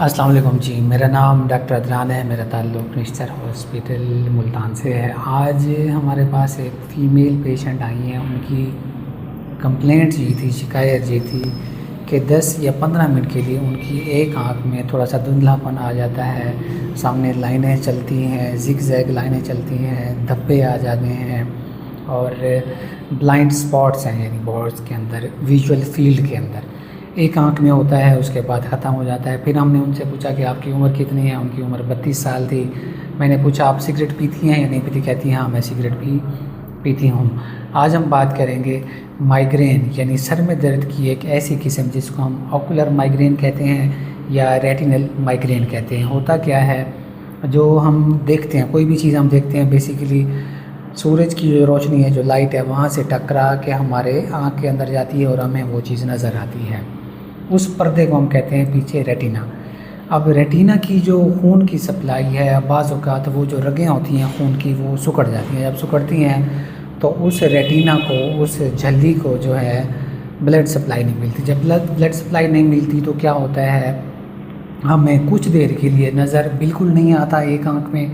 السلام علیکم جی، میرا نام ڈاکٹر عدنان ہے۔ میرا تعلق نشتر ہاسپٹل ملتان سے ہے۔ آج ہمارے پاس ایک فیمیل پیشنٹ آئی ہیں۔ ان کی کمپلینٹ یہ تھی، شکایت یہ تھی کہ 10 یا 15 منٹ کے لیے ان کی ایک آنکھ میں تھوڑا سا دھندلا پن آ جاتا ہے، سامنے لائنیں چلتی ہیں، زگ زیگ لائنیں چلتی ہیں، دھبے آ جاتے ہیں اور بلائنڈ سپاٹس ہیں، یعنی بورڈز کے اندر، ویژول فیلڈ کے اندر ایک آنکھ میں ہوتا ہے، اس کے بعد ختم ہو جاتا ہے۔ پھر ہم نے ان سے پوچھا کہ آپ کی عمر کتنی ہے؟ ان کی عمر 32 سال تھی۔ میں نے پوچھا آپ سگریٹ پیتی ہیں یا نہیں پیتی؟ کہتی ہیں ہاں میں سگریٹ بھی پیتی ہوں۔ آج ہم بات کریں گے مائیگرین یعنی سر میں درد کی ایک ایسی قسم جس کو ہم اوکولر مائیگرین کہتے ہیں یا ریٹینل مائیگرین کہتے ہیں۔ ہوتا کیا ہے، جو ہم دیکھتے ہیں، کوئی بھی چیز ہم دیکھتے ہیں، بیسیکلی سورج کی جو روشنی ہے، جو لائٹ ہے، وہاں سے ٹکرا کے ہمارے آنکھ کے اندر جاتی ہے اور ہمیں وہ چیز نظر آتی ہے۔ اس پردے کو ہم کہتے ہیں پیچھے ریٹینا۔ اب ریٹینا کی جو خون کی سپلائی ہے، بعض اوقات وہ جو رگیں ہوتی ہیں خون کی وہ سکڑ جاتی ہیں۔ جب سکڑتی ہیں تو اس ریٹینا کو، اس جھلی کو جو ہے بلڈ سپلائی نہیں ملتی۔ جب بلڈ سپلائی نہیں ملتی تو کیا ہوتا ہے، ہمیں کچھ دیر کے لیے نظر بالکل نہیں آتا ایک آنکھ میں،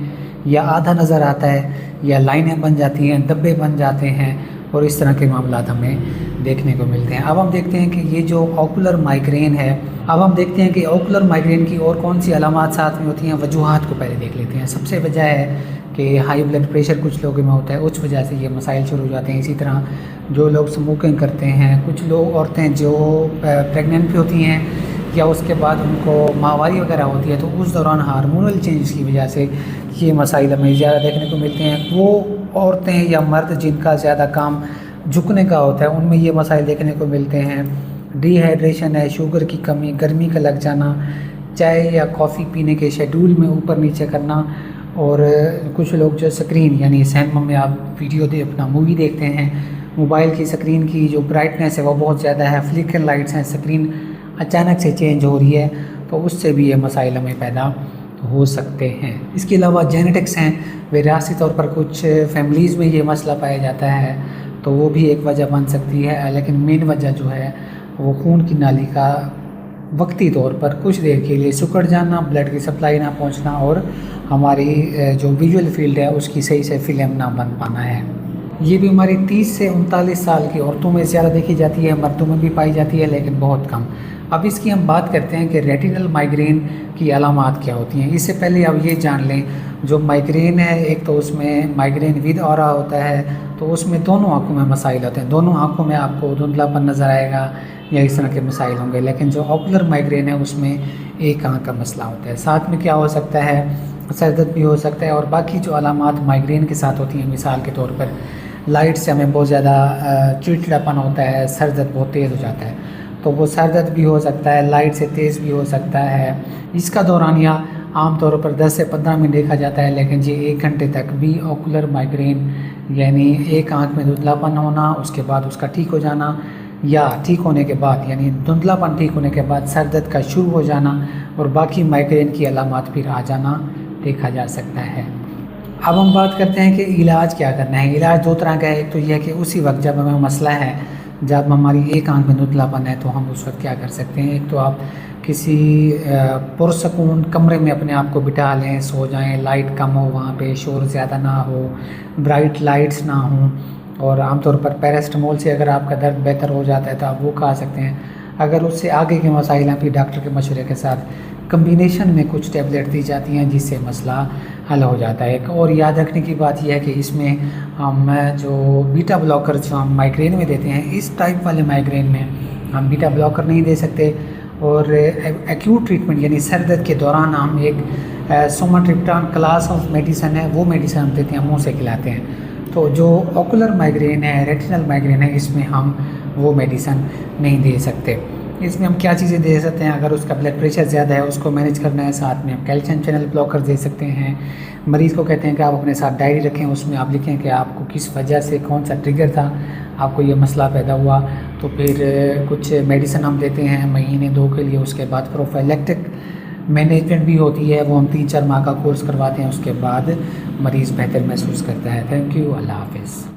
یا آدھا نظر آتا ہے، یا لائنیں بن جاتی ہیں، دھبے بن جاتے ہیں، اور اس طرح کے معاملات ہمیں دیکھنے کو ملتے ہیں۔ اب ہم دیکھتے ہیں کہ یہ جو اوکولر مائیگرین ہے، اب ہم دیکھتے ہیں کہ اوکولر مائیگرین کی اور کون سی علامات ساتھ میں ہوتی ہیں، وجوہات کو پہلے دیکھ لیتے ہیں۔ سب سے وجہ ہے کہ ہائی بلڈ پریشر کچھ لوگوں میں ہوتا ہے، اس وجہ سے یہ مسائل شروع ہو جاتے ہیں۔ اسی طرح جو لوگ سموکنگ کرتے ہیں، کچھ لوگ عورتیں جو پریگننٹ بھی ہوتی ہیں یا اس کے بعد ان کو ماہواری وغیرہ ہوتی ہے، تو اس دوران ہارمونل چینجز کی وجہ سے یہ مسائل ہمیں زیادہ دیکھنے کو ملتے ہیں۔ وہ عورتیں یا مرد جن کا زیادہ کام جھکنے کا ہوتا ہے، ان میں یہ مسائل دیکھنے کو ملتے ہیں۔ ڈی ہائیڈریشن ہے، شوگر کی کمی، گرمی کا لگ جانا، چائے یا کافی پینے کے شیڈول میں اوپر نیچے کرنا، اور کچھ لوگ جو سکرین یعنی سینما میں آپ ویڈیو اپنا مووی دیکھتے ہیں، موبائل کی سکرین کی جو برائٹنیس ہے وہ بہت زیادہ ہے، فلیکر لائٹس ہیں، سکرین اچانک سے چینج ہو رہی ہے، تو اس سے بھی یہ مسائل ہمیں پیدا ہو سکتے ہیں۔ اس کے علاوہ جینیٹکس ہیں، وراثتی طور پر کچھ فیملیز میں یہ مسئلہ پایا جاتا ہے، تو وہ بھی ایک وجہ بن سکتی ہے۔ لیکن مین وجہ جو ہے وہ خون کی نالی کا وقتی طور پر کچھ دیر کے لیے سکڑ جانا، بلڈ کی سپلائی نہ پہنچنا، اور ہماری جو ویژول فیلڈ ہے اس کی صحیح سے فلم نہ بن پانا ہے۔ یہ بیماری 30 سے 39 سال کی عورتوں میں زیادہ دیکھی جاتی ہے، مردوں میں بھی پائی جاتی ہے لیکن بہت کم۔ اب اس کی ہم بات کرتے ہیں کہ ریٹینل مائیگرین کی علامات کیا ہوتی ہیں۔ اس سے پہلے اب یہ جان لیں، جو مائیگرین ہے، ایک تو اس میں مائیگرین ود اورا ہوتا ہے، تو اس میں دونوں آنکھوں میں مسائل ہوتے ہیں، دونوں آنکھوں میں آپ کو دھندلا پن نظر آئے گا یا اس طرح کے مسائل ہوں گے۔ لیکن جو اوکولر مائیگرین ہے اس میں ایک آنکھ کا مسئلہ ہوتا ہے۔ ساتھ میں کیا ہو سکتا ہے، سر درد بھی ہو سکتا ہے، اور باقی جو علامات مائیگرین کے ساتھ ہوتی ہیں، مثال کے طور پر لائٹ سے ہمیں بہت زیادہ چڑچڑاپن ہوتا ہے، سر درد بہت تیز ہو جاتا ہے، تو وہ سر درد بھی ہو سکتا ہے، لائٹ سے تیز بھی ہو سکتا ہے۔ اس کا دورانیہ عام طور پر 10 سے 15 منٹ دیکھا جاتا ہے، لیکن یہ 1 گھنٹے تک بھی اوکولر مائیگرین یعنی ایک آنکھ میں دھندلا پن ہونا، اس کے بعد اس کا ٹھیک ہو جانا، یا ٹھیک ہونے کے بعد یعنی دھندلا پن ٹھیک ہونے کے بعد سر درد کا شروع ہو جانا اور باقی مائیگرین کی علامات پھر آ جانا دیکھا جا سکتا ہے۔ اب ہم بات کرتے ہیں کہ علاج کیا کرنا ہے۔ علاج 2 طرح کا ہے، ایک تو یہ ہے کہ اسی وقت جب ہمیں مسئلہ ہے، جب ہماری ایک آنکھ میں دھندلا پن ہے، تو ہم اس وقت کیا کر سکتے ہیں۔ ایک تو آپ کسی پرسکون کمرے میں اپنے آپ کو بٹھا لیں، سو جائیں، لائٹ کم ہو، وہاں پہ شور زیادہ نہ ہو، برائٹ لائٹس نہ ہوں، اور عام طور پر پیراسٹامول سے اگر آپ کا درد بہتر ہو جاتا ہے تو آپ وہ کھا سکتے ہیں۔ اگر اس سے آگے کے مسائل ہیں پھر ڈاکٹر کے مشورے کے ساتھ کمبینیشن میں کچھ ٹیبلٹ دی جاتی ہیں جس سے مسئلہ حل ہو جاتا ہے۔ ایک اور یاد رکھنے کی بات یہ ہے کہ اس میں ہم جو بیٹا بلاکر جو ہم مائیگرین میں دیتے ہیں، اس ٹائپ والے مائیگرین میں ہم بیٹا بلاکر نہیں دے سکتے، اور ایکیوٹ ٹریٹمنٹ یعنی سر درد کے دوران ہم ایک سوماٹرپٹان کلاس آف میڈیسن ہے، وہ میڈیسن ہم دیتے ہیں، منہ سے کھلاتے ہیں۔ تو جو اوکولر مائیگرین ہے، ریٹینل مائیگرین ہے، اس میں ہم وہ میڈیسن نہیں دے سکتے۔ اس میں ہم کیا چیزیں دے سکتے ہیں، اگر اس کا بلڈ پریشر زیادہ ہے اس کو مینیج کرنا ہے، ساتھ میں ہم کیلشیم چینل بلاکر دے سکتے ہیں۔ مریض کو کہتے ہیں کہ آپ اپنے ساتھ ڈائری رکھیں، اس میں آپ لکھیں کہ آپ کو کس وجہ سے، کون سا ٹریگر تھا آپ کو یہ مسئلہ پیدا ہوا، تو پھر کچھ میڈیسن ہم دیتے ہیں مہینے 2 کے لیے۔ اس کے بعد پروفائلیکٹک مینجمنٹ بھی ہوتی ہے، وہ ہم 3-4 ماہ کا کورس کرواتے ہیں، اس کے بعد مریض بہتر محسوس کرتا ہے۔ تھینک یو، اللہ حافظ۔